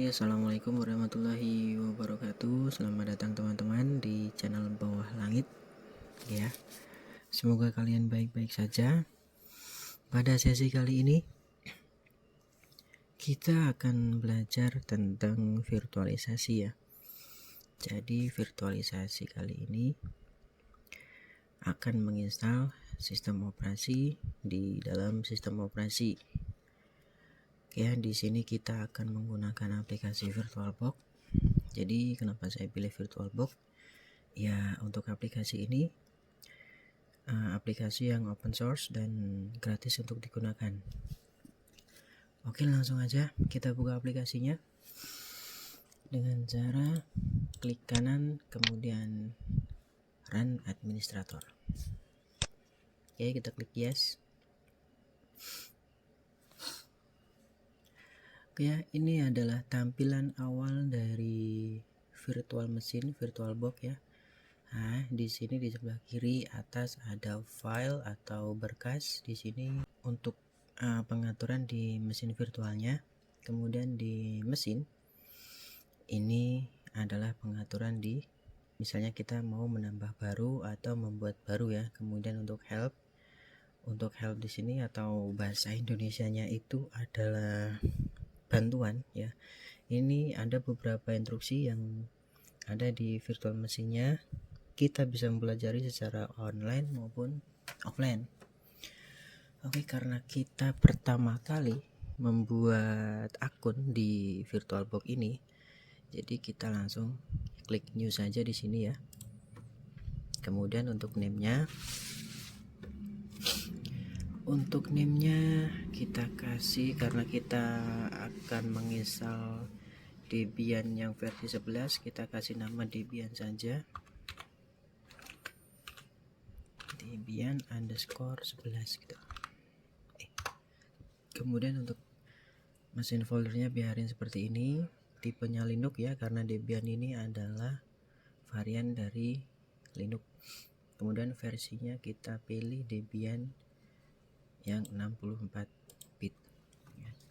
Assalamualaikum warahmatullahi wabarakatuh. Selamat datang teman-teman di channel Bawah Langit. Ya, semoga kalian baik-baik saja. Pada sesi kali ini kita akan belajar tentang virtualisasi ya. Jadi virtualisasi kali ini akan menginstal sistem operasi di dalam sistem operasi. Ya, di sini kita akan menggunakan aplikasi VirtualBox. Jadi kenapa saya pilih VirtualBox? Ya, untuk aplikasi ini aplikasi yang open source dan gratis untuk digunakan. Oke, langsung aja kita buka aplikasinya dengan cara klik kanan kemudian run administrator. Oke, kita klik yes. Oke, ini adalah tampilan awal dari virtual machine VirtualBox ya. Nah, di sini di sebelah kiri atas ada file atau berkas. Di sini untuk pengaturan di mesin virtualnya. Kemudian di mesin ini adalah pengaturan di misalnya kita mau menambah baru atau membuat baru ya. Kemudian untuk help di sini atau bahasa Indonesianya itu adalah bantuan ya. Ini ada beberapa instruksi yang ada di virtual mesinnya. Kita bisa mempelajari secara online maupun offline. Oke, karena kita pertama kali membuat akun di VirtualBox ini, jadi kita langsung klik new saja di sini ya. Kemudian untuk name-nya kita kasih, karena kita akan menginstal Debian yang versi 11, kita kasih nama Debian saja, Debian _11 gitu. Kemudian untuk mesin foldernya biarin seperti ini, tipenya Linux ya, karena Debian ini adalah varian dari Linux. Kemudian versinya kita pilih Debian yang 64 bit.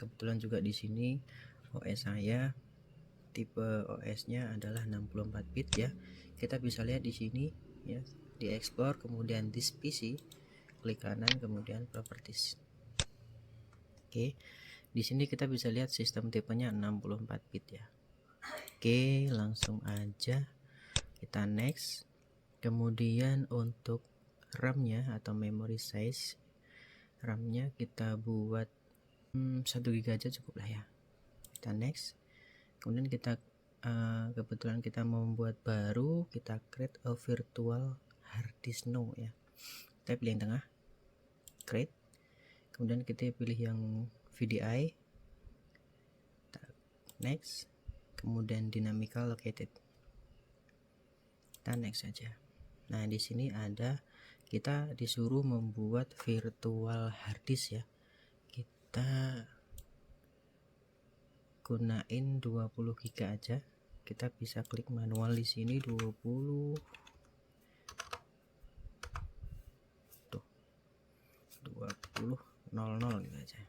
Kebetulan juga di sini OS saya tipe OS-nya adalah 64 bit ya. Kita bisa lihat di sini ya, di explore kemudian this PC, klik kanan kemudian properties. Oke. Di sini kita bisa lihat sistem tipenya 64 bit ya. Oke, langsung aja kita next. Kemudian untuk RAM-nya atau memory size, RAM-nya kita buat 1 GB aja cukup lah ya. Kita next. Kemudian kita kebetulan kita mau membuat baru, kita create a virtual hard disk now ya. Kita pilih yang tengah, create. Kemudian kita pilih yang VDI, next. Kemudian dynamical located, kita next saja. Nah, di sini ada kita disuruh membuat virtual hard disk ya. Kita gunain 20 GB aja. Kita bisa klik manual di sini 20. Tuh. 20.00 gitu aja.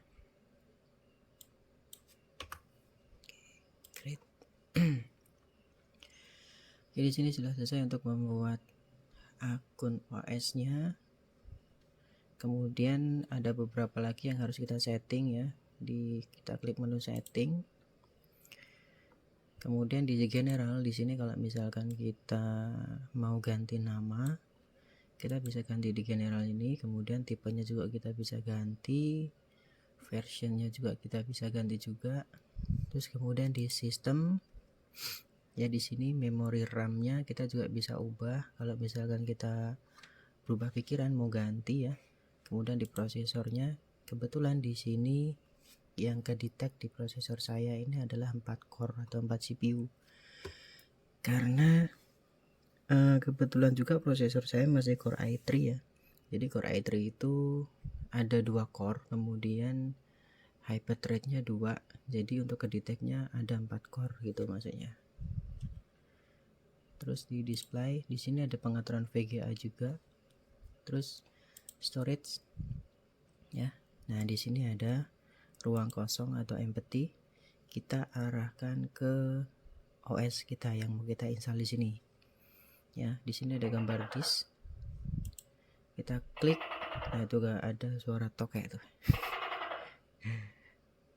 Oke, great. Oke, di sini sudah selesai untuk membuat akun OS-nya. Kemudian ada beberapa lagi yang harus kita setting ya. Kita klik menu setting. Kemudian di general di sini kalau misalkan kita mau ganti nama, kita bisa ganti di general ini. Kemudian tipenya juga kita bisa ganti, versionnya juga kita bisa ganti juga. Terus kemudian di sistem ya, di sini memori RAM-nya kita juga bisa ubah kalau misalkan kita berubah pikiran mau ganti ya. Kemudian di prosesornya, kebetulan di sini yang ke-detect di prosesor saya ini adalah 4 core atau 4 CPU. Karena kebetulan juga prosesor saya masih Core i3 ya. Jadi Core i3 itu ada 2 core, kemudian hyper thread-nya 2. Jadi untuk ke-detect-nya ada 4 core gitu maksudnya. Terus di display di sini ada pengaturan VGA juga. Terus storage ya. Nah, di sini ada ruang kosong atau empty. kita arahkan ke OS kita yang mau kita install di sini. Ya, di sini ada gambar disk. Kita klik, nah itu gak ada suara tokek tuh.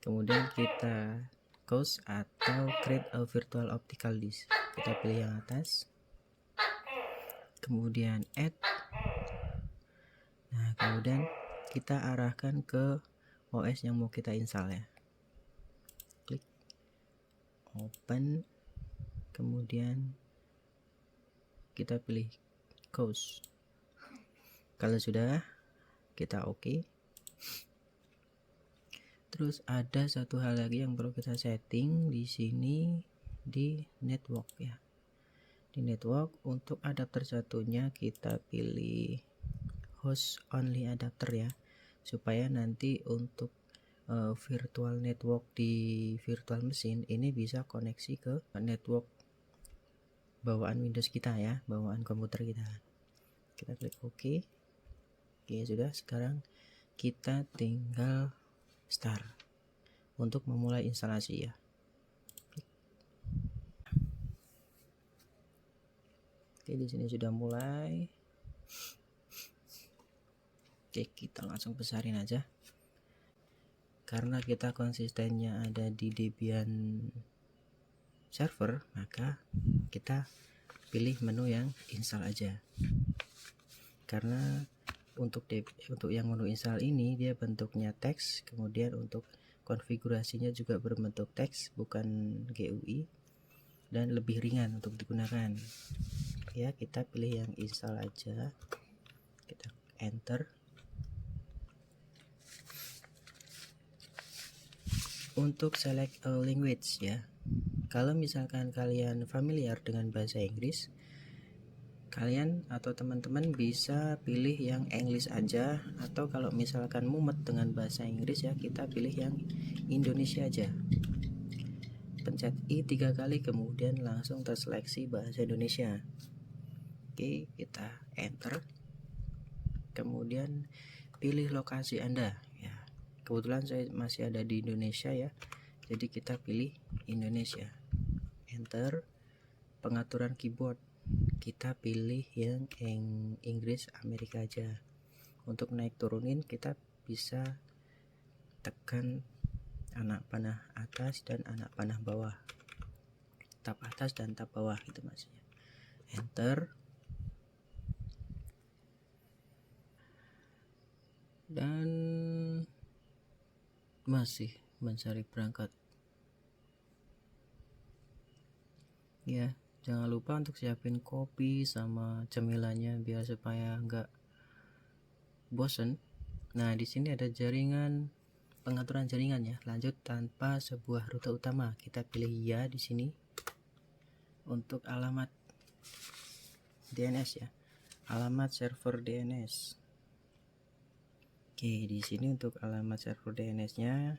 Kemudian kita cause atau create a virtual optical disk. Kita pilih yang atas. Kemudian add. Nah, kemudian kita arahkan ke OS yang mau kita install ya. Klik open. Kemudian kita pilih cause. Kalau sudah, kita oke. Terus ada satu hal lagi yang perlu kita setting di sini di network ya. Di network untuk adapter satunya kita pilih host only adapter ya, supaya nanti untuk virtual network di virtual mesin ini bisa koneksi ke network bawaan Windows kita ya, bawaan komputer kita. Kita klik OK. Oke, sudah. Sekarang kita tinggal start untuk memulai instalasi ya. Oke, di sini sudah mulai. Oke, kita langsung besarin aja. Karena kita konsistennya ada di Debian server, maka kita pilih menu yang install aja. Karena untuk yang menu install ini dia bentuknya teks, kemudian untuk konfigurasinya juga berbentuk teks bukan GUI, dan lebih ringan untuk digunakan ya. Kita pilih yang install aja, kita enter. Untuk select a language ya, kalau misalkan kalian familiar dengan bahasa Inggris, kalian atau teman-teman bisa pilih yang English aja, atau kalau misalkan mumet dengan bahasa Inggris ya, kita pilih yang Indonesia aja. Pencet I 3 kali, kemudian langsung terseleksi bahasa Indonesia. Oke, kita enter. Kemudian pilih lokasi Anda ya. Kebetulan saya masih ada di Indonesia ya, jadi kita pilih Indonesia. Enter. Pengaturan keyboard kita pilih yang Inggris Amerika aja. Untuk naik turunin kita bisa tekan anak panah atas dan anak panah bawah, tab atas dan tab bawah gitu maksudnya. Enter. Dan masih mencari perangkat ya. Jangan lupa untuk siapin kopi sama cemilannya biar supaya nggak bosen. Nah, di sini ada jaringan, pengaturan jaringan ya. Lanjut tanpa sebuah rute utama. Kita pilih ya di sini. Untuk alamat DNS ya, alamat server DNS. Oke, di sini untuk alamat server DNS-nya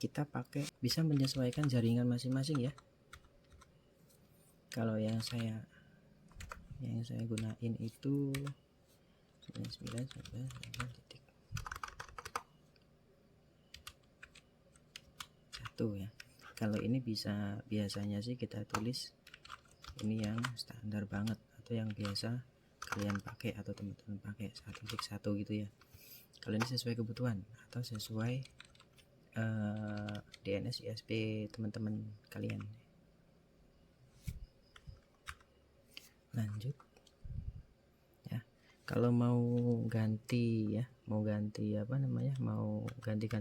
kita pakai, bisa menyesuaikan jaringan masing-masing ya. Kalau yang saya gunain itu 99.1 ya. Kalau ini biasanya sih kita tulis ini yang standar banget atau yang biasa kalian pakai atau teman-teman pakai 1.1 gitu ya. Kalau ini sesuai kebutuhan atau sesuai DNS ISP teman-teman kalian. Lanjut ya. Kalau mau ganti ya, mau ganti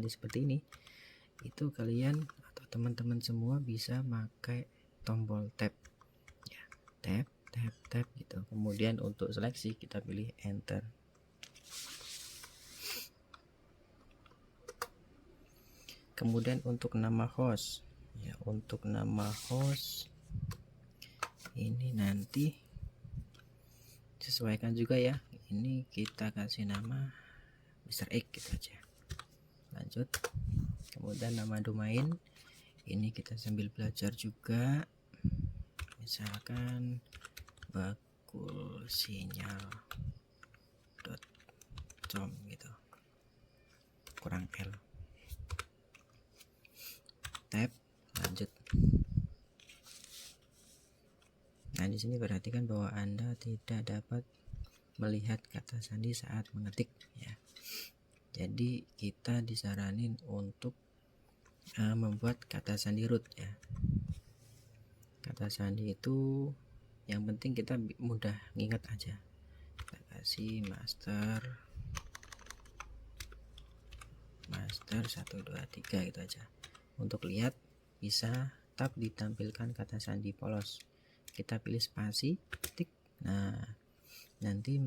seperti ini, itu kalian atau teman-teman semua bisa pakai tombol tab ya, tab gitu. Kemudian untuk seleksi kita pilih enter. Kemudian untuk nama host ya, untuk nama host ini nanti sesuaikan juga ya. Ini kita kasih nama Mr. X gitu aja. Lanjut. Kemudian nama domain ini kita sambil belajar juga, misalkan bakulsinyal.com gitu, kurang L. Tab. Lanjut. Nah, di sini perhatikan bahwa Anda tidak dapat melihat kata sandi saat mengetik ya. Jadi kita disaranin untuk membuat kata sandi root ya. Kata sandi itu yang penting kita mudah nginget aja. Kita kasih master 1 2 3 gitu aja. Untuk lihat bisa tab ditampilkan kata sandi polos. Kita pilih spasi, ketik. Nah, nanti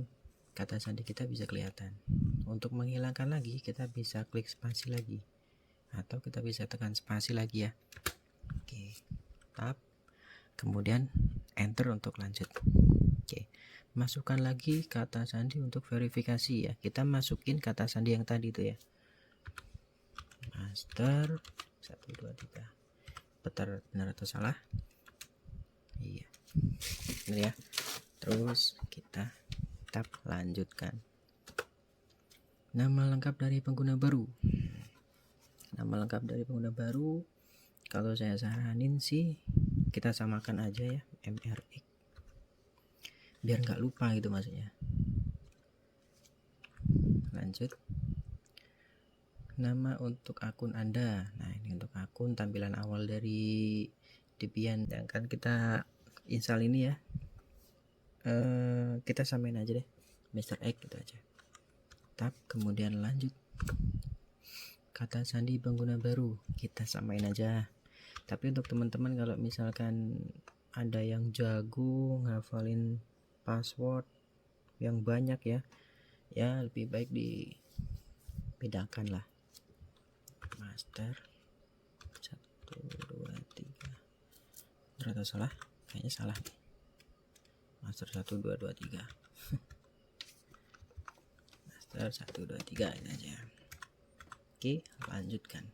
kata sandi kita bisa kelihatan. Untuk menghilangkan lagi kita bisa klik spasi lagi, atau kita bisa tekan spasi lagi ya. Oke, tab, kemudian enter untuk lanjut. Oke, masukkan lagi kata sandi untuk verifikasi ya. Kita masukin kata sandi yang tadi itu ya, master 1 2 3. Benar atau salah? Iya, ini ya. Terus kita tab lanjutkan. Nama lengkap dari pengguna baru. Nama lengkap dari pengguna baru, kalau saya saranin sih kita samakan aja ya, MRX, biar nggak lupa gitu maksudnya. Lanjut. Nama untuk akun Anda. Nah, ini untuk akun tampilan awal dari Debian. Yang kan kita install ini ya, kita samain aja deh, Mr. X gitu aja. Tab, kemudian lanjut. Kata sandi pengguna baru kita samain aja. Tapi untuk teman-teman kalau misalkan ada yang jago ngafalin password yang banyak ya lebih baik dibedakan lah. Master 1 2 3. Ternyata salah, kayaknya salah nih. Master 1 2 2 3. Master 1 2 3 ini aja. Oke, lanjutkan.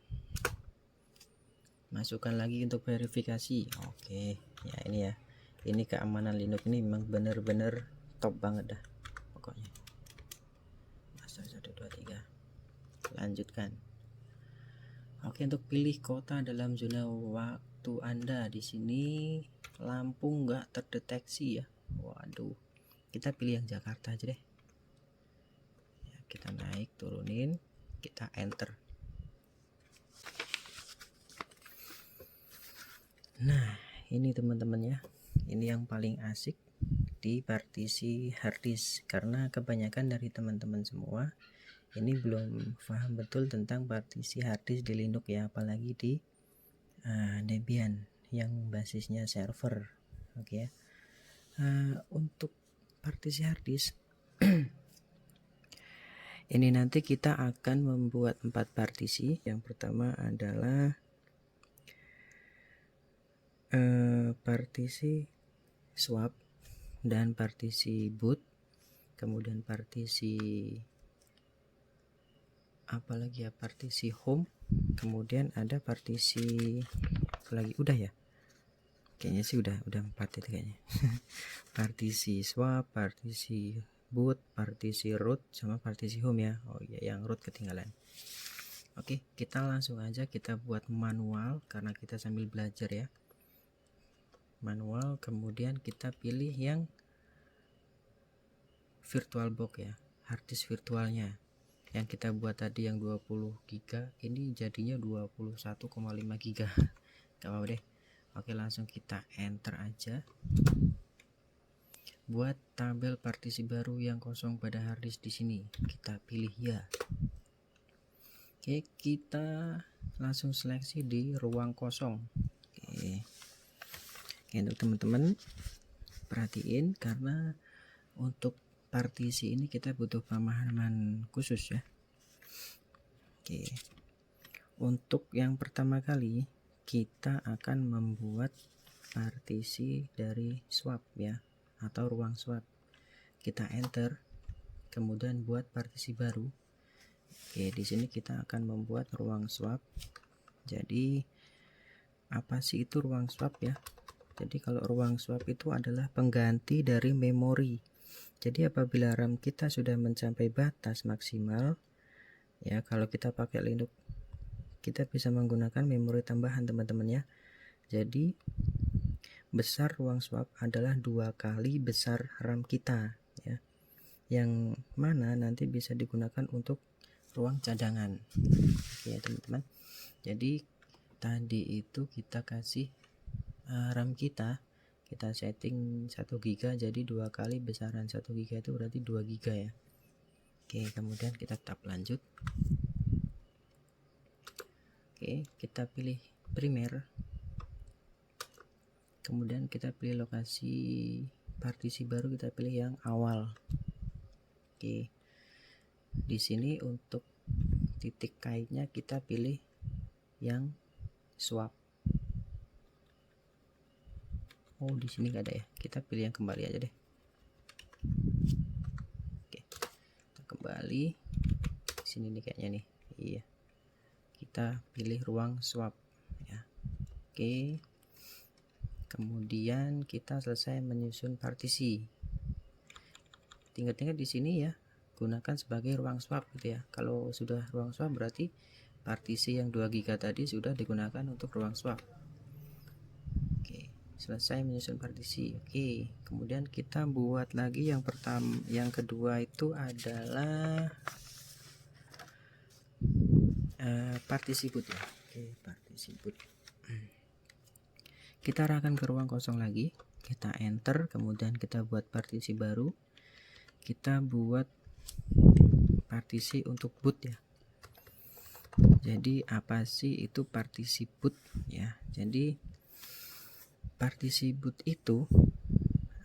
Masukkan lagi untuk verifikasi. Oke, ya ini ya. Ini keamanan Linux ini memang bener-bener top banget dah pokoknya. Master 1 2 3. Lanjutkan. Oke, untuk pilih kota dalam zona waktu Anda, di sini Lampung nggak terdeteksi ya. Waduh, kita pilih yang Jakarta aja deh ya. Kita naik, turunin, kita enter. Nah, ini teman-teman ya, ini yang paling asik di partisi harddisk, karena kebanyakan dari teman-teman semua ini belum paham betul tentang partisi harddisk di Linux ya, apalagi di Debian yang basisnya server. Oke ya. Untuk partisi harddisk ini nanti kita akan membuat 4 partisi. Yang pertama adalah partisi swap dan partisi boot, kemudian partisi apalagi ya, partisi home, kemudian ada partisi lagi, udah ya kayaknya sih, udah 4 itu kayaknya. Partisi swap, partisi boot, partisi root, sama partisi home ya. Oh iya, yang root ketinggalan. Oke, kita langsung aja kita buat manual karena kita sambil belajar ya. Manual, kemudian kita pilih yang VirtualBox ya, harddisk virtualnya yang kita buat tadi yang 20 GB, ini jadinya 21,5 GB. Gak apa-apa deh. Oke, langsung kita enter aja. Buat tabel partisi baru yang kosong pada harddisk, di sini kita pilih ya. Oke, kita langsung seleksi di ruang kosong. Oke, untuk teman-teman perhatiin, karena untuk partisi ini kita butuh pemahaman khusus ya. Oke, untuk yang pertama kali kita akan membuat partisi dari swap ya, atau ruang swap. Kita enter, kemudian buat partisi baru. Oke, di sini kita akan membuat ruang swap. Jadi apa sih itu ruang swap ya? Jadi kalau ruang swap itu adalah pengganti dari memori. Jadi apabila RAM kita sudah mencapai batas maksimal ya, kalau kita pakai Linux kita bisa menggunakan memori tambahan teman-teman ya. Jadi besar ruang swap adalah 2 kali besar RAM kita ya, yang mana nanti bisa digunakan untuk ruang cadangan. Oke teman-teman, jadi tadi itu kita kasih RAM kita setting 1 GB, jadi 2 kali besaran 1 GB itu berarti 2 GB ya. Oke, kemudian kita tap lanjut. Oke, kita pilih primer, kemudian kita pilih lokasi partisi baru, kita pilih yang awal. Oke, di sini untuk titik kaitnya kita pilih yang swap. Oh, di sini nggak ada ya, kita pilih yang kembali aja deh. Oke, kita kembali sini nih kayaknya nih. Iya, kita pilih ruang swap ya. Oke, kemudian kita selesai menyusun partisi. Tinggal di sini ya, gunakan sebagai ruang swap gitu ya. Kalau sudah ruang swap berarti partisi yang 2 GB tadi sudah digunakan untuk ruang swap. Oke, selesai menyusun partisi. Oke, kemudian kita buat lagi yang pertama, yang kedua itu adalah partisi boot ya. Oke, partisi boot. Kita arahkan ke ruang kosong lagi, kita enter, kemudian kita buat partisi baru. Kita buat partisi untuk boot ya. Jadi apa sih itu partisi boot ya? Jadi partisi boot itu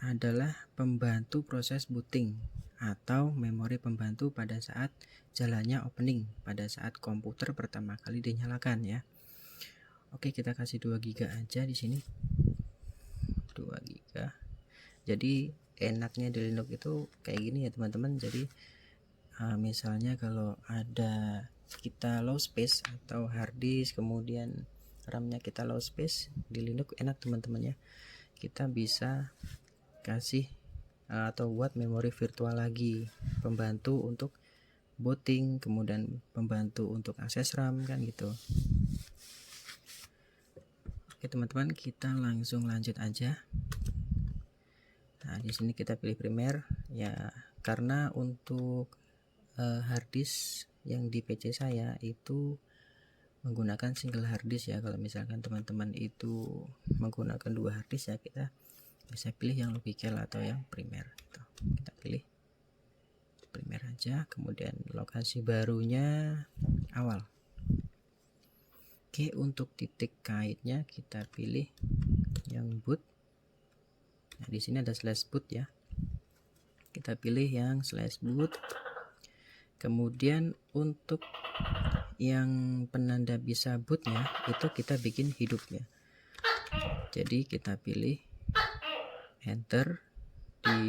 adalah pembantu proses booting atau memori pembantu pada saat jalannya opening, pada saat komputer pertama kali dinyalakan ya. Oke, kita kasih 2 GB aja di sini. 2 GB. Jadi enaknya di Linux itu kayak gini ya teman-teman. Jadi misalnya kalau ada kita low space atau hard disk, kemudian RAM-nya kita low space, di Linux enak teman-teman ya. Kita bisa kasih atau buat memori virtual lagi, pembantu untuk booting, kemudian pembantu untuk akses RAM kan gitu. Oke teman-teman, kita langsung lanjut aja. Nah, di sini kita pilih primer ya, karena untuk hard disk yang di PC saya itu menggunakan single hard disk ya. Kalau misalkan teman-teman itu menggunakan 2 hard disk ya, kita bisa pilih yang logical atau yang primer gitu. Kita pilih primer aja, kemudian lokasi barunya awal. Oke, untuk titik kaitnya kita pilih yang boot. Nah, di sini ada slash boot ya. Kita pilih yang slash boot. Kemudian untuk yang penanda bisa bootnya itu kita bikin hidup ya. Jadi kita pilih enter di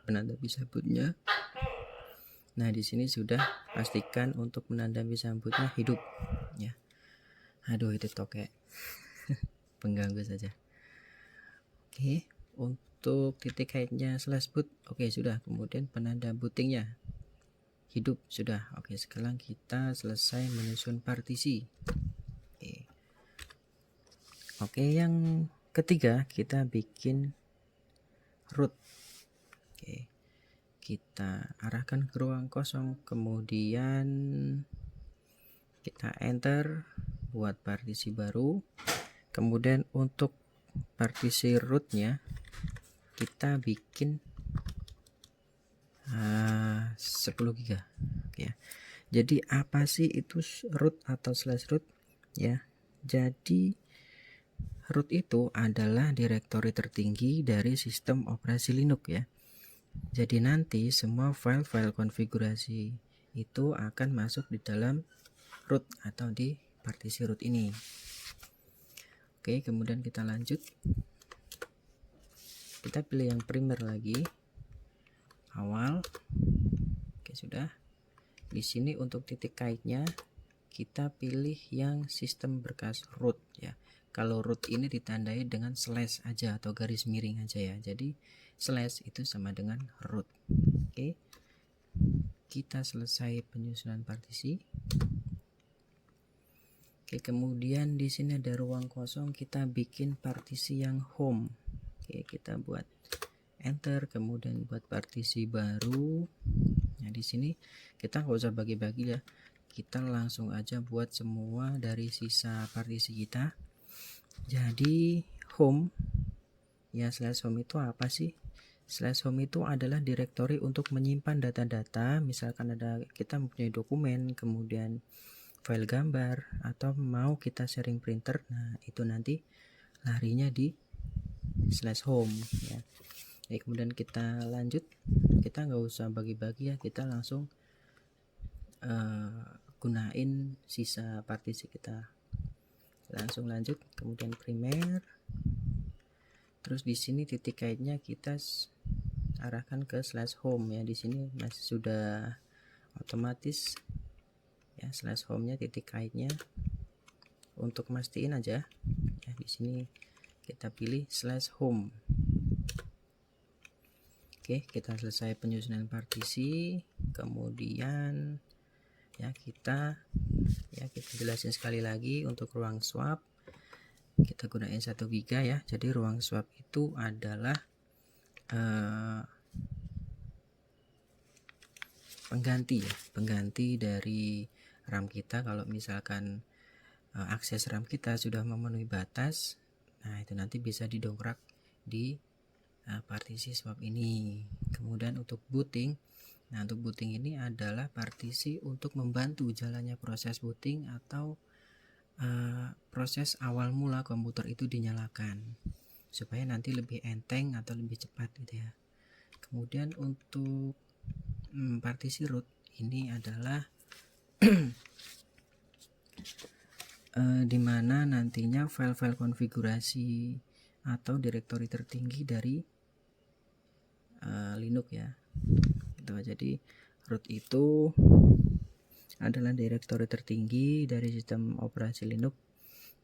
penanda bisa bootnya. Nah, di sini sudah pastikan untuk penanda bisa bootnya hidup ya. Aduh, itu tokek pengganggu saja. Oke, untuk titik kaitnya slash boot oke sudah. Kemudian penanda bootingnya hidup sudah. Oke, sekarang kita selesai menyusun partisi. Oke, yang ketiga kita bikin root. Oke, kita arahkan ke ruang kosong, kemudian kita enter buat partisi baru. Kemudian untuk partisi rootnya kita bikin 10 GB ya. Jadi apa sih itu root atau slash root ya? Jadi root itu adalah direktori tertinggi dari sistem operasi Linux ya. Jadi nanti semua file-file konfigurasi itu akan masuk di dalam root atau di partisi root ini. Oke, kemudian kita lanjut. Kita pilih yang primer lagi, awal. Oke, sudah. Di sini untuk titik kaitnya kita pilih yang sistem berkas root ya. Kalau root ini ditandai dengan slash aja atau garis miring aja ya. Jadi slash itu sama dengan root. Oke. Kita selesai penyusunan partisi. Oke, kemudian di sini ada ruang kosong, kita bikin partisi yang home. Oke, kita buat enter, kemudian buat partisi baru. Nah, di sini kita nggak usah bagi-bagi ya, kita langsung aja buat semua dari sisa partisi kita. Jadi home ya, slash home itu apa sih? Slash home itu adalah direktori untuk menyimpan data-data. Misalkan ada, kita mempunyai dokumen, kemudian file gambar, atau mau kita sharing printer, nah itu nanti larinya di slash home ya. Kemudian kita lanjut, kita nggak usah bagi-bagi ya, kita langsung gunain sisa partisi kita. Langsung lanjut, kemudian primer, terus di sini titik kaitnya kita arahkan ke slash home ya. Di sini masih sudah otomatis ya, slash home-nya titik kaitnya. Untuk mastiin aja ya, di sini kita pilih slash home. Oke, kita selesai penyusunan partisi. Kemudian ya kita jelasin sekali lagi, untuk ruang swap kita gunain 1 GB ya. Jadi ruang swap itu adalah pengganti dari RAM kita. Kalau misalkan akses RAM kita sudah memenuhi batas, nah itu nanti bisa didongkrak di partisi swap ini. Kemudian untuk booting, nah untuk booting ini adalah partisi untuk membantu jalannya proses booting atau proses awal mula komputer itu dinyalakan, supaya nanti lebih enteng atau lebih cepat gitu ya. Kemudian untuk partisi root ini adalah dimana nantinya file-file konfigurasi atau direktori tertinggi dari Linux ya. Jadi root itu adalah direktori tertinggi dari sistem operasi Linux.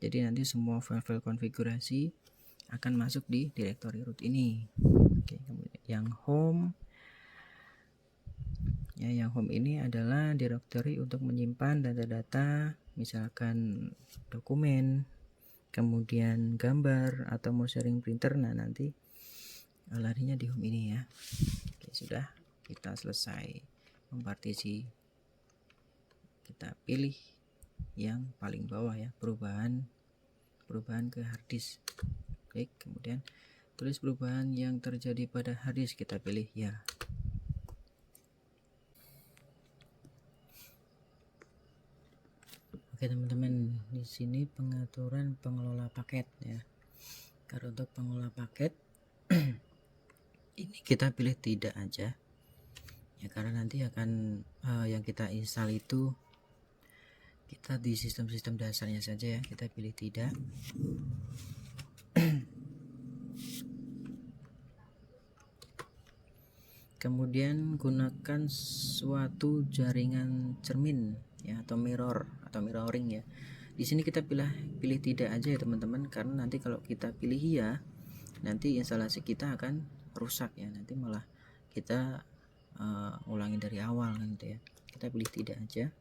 Jadi nanti semua file-file konfigurasi akan masuk di direktori root ini. Oke, kemudian yang home ya, yang home ini adalah direktori untuk menyimpan data-data, misalkan dokumen, kemudian gambar, atau mau sharing printer. Nah nanti larinya di home ini ya. Oke, sudah kita selesai mempartisi. Kita pilih yang paling bawah ya, perubahan ke hard disk. Klik, kemudian tulis perubahan yang terjadi pada hard disk, kita pilih ya. Oke teman-teman, di sini pengaturan pengelola paket ya. Karena untuk pengelola paket ini kita pilih tidak aja ya, karena nanti akan yang kita install itu kita di sistem-sistem dasarnya saja ya, kita pilih tidak. Kemudian gunakan suatu jaringan cermin ya, atau mirror atau mirroring ya. Di sini kita pilih tidak aja ya teman-teman, karena nanti kalau kita pilih iya, nanti instalasi kita akan rusak ya, nanti malah kita ulangin dari awal kan gitu ya. Kita pilih tidak aja.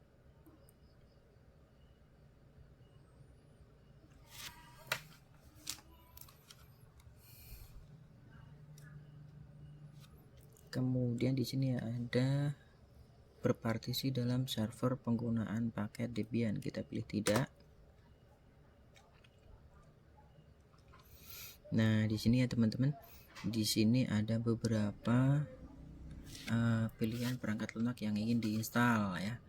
Kemudian di sini ada berpartisi dalam server penggunaan paket Debian, kita pilih tidak. Nah di sini ya teman-teman, di sini ada beberapa pilihan perangkat lunak yang ingin diinstal ya.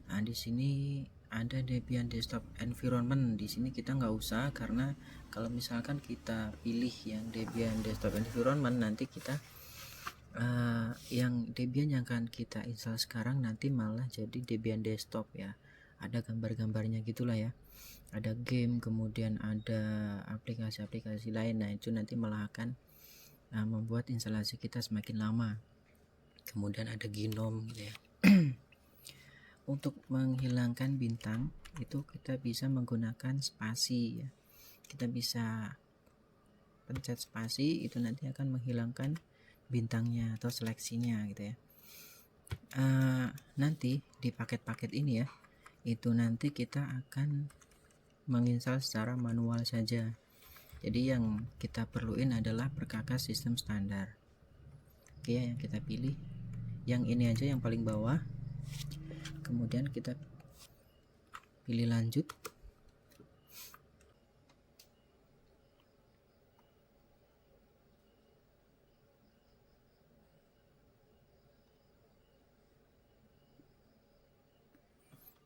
Nah di sini ada Debian Desktop Environment. Di sini kita nggak usah, karena kalau misalkan kita pilih yang Debian Desktop Environment, nanti kita yang Debian yang akan kita install sekarang nanti malah jadi Debian Desktop ya. Ada gambar-gambarnya gitulah ya. Ada game, kemudian ada aplikasi-aplikasi lain. Nah itu nanti malah akan membuat instalasi kita semakin lama. Kemudian ada GNOME gitu ya. Untuk menghilangkan bintang itu kita bisa menggunakan spasi ya. Kita bisa pencet spasi, itu nanti akan menghilangkan bintangnya atau seleksinya gitu ya. Nanti di paket-paket ini ya, itu nanti kita akan menginstal secara manual saja. Jadi yang kita perluin adalah perkakas sistem standar. Oke, yang kita pilih yang ini aja, yang paling bawah. Kemudian kita pilih lanjut.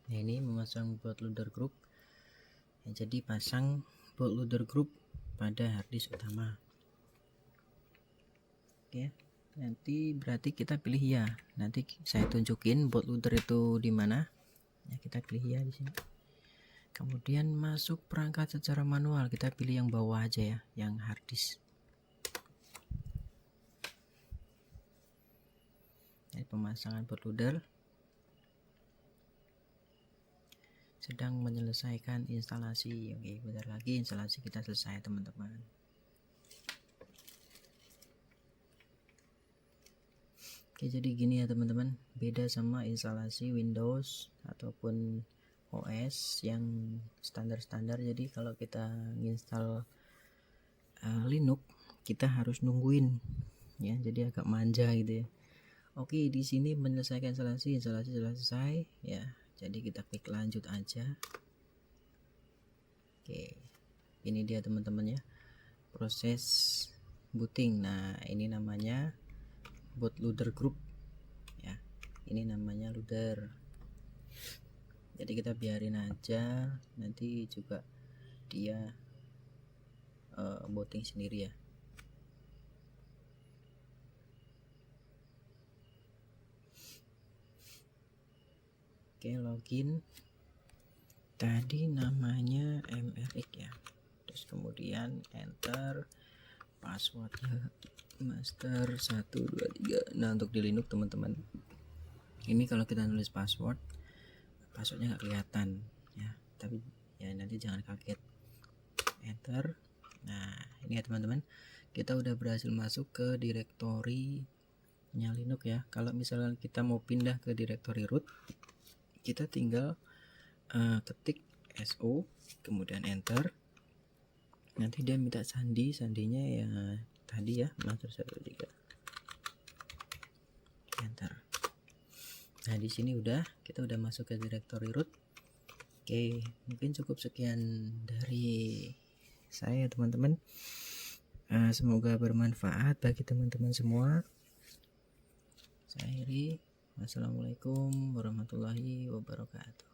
Nah, ini memasang bootloader group. Ya, jadi pasang bootloader group pada harddisk utama. Oke, nanti berarti kita pilih ya. Nanti saya tunjukin bootloader itu di mana. Ya, kita pilih ya di sini. Kemudian masuk perangkat secara manual, kita pilih yang bawah aja ya, yang harddisk. Jadi pemasangan bootloader sedang menyelesaikan instalasi. Oke, bentar lagi instalasi kita selesai teman-teman. Oke, jadi gini ya teman-teman, beda sama instalasi Windows ataupun OS yang standar-standar. Jadi kalau kita install Linux, kita harus nungguin ya, jadi agak manja gitu ya. Oke, di sini menyelesaikan instalasi sudah selesai ya. Jadi kita klik lanjut aja. Oke, ini dia teman-teman ya, proses booting. Nah, ini namanya bootloader group ya, ini namanya loader. Jadi kita biarin aja, nanti juga dia booting sendiri ya. Oke, login. Tadi namanya MRX ya, terus kemudian enter passwordnya master 123. Nah, untuk di Linux teman-teman, ini kalau kita nulis passwordnya nggak kelihatan ya, tapi ya nanti jangan kaget. Enter. Nah, ini ya teman-teman, kita udah berhasil masuk ke direktorinya Linux ya. Kalau misalnya kita mau pindah ke direktori root, kita tinggal ketik so, kemudian enter. Nanti dia minta sandinya ya tadi ya, master 123. Enter. Nah, di sini kita udah masuk ke direktori root. Oke, mungkin cukup sekian dari saya teman-teman. Semoga bermanfaat bagi teman-teman semua. Saya akhiri. Wassalamualaikum warahmatullahi wabarakatuh.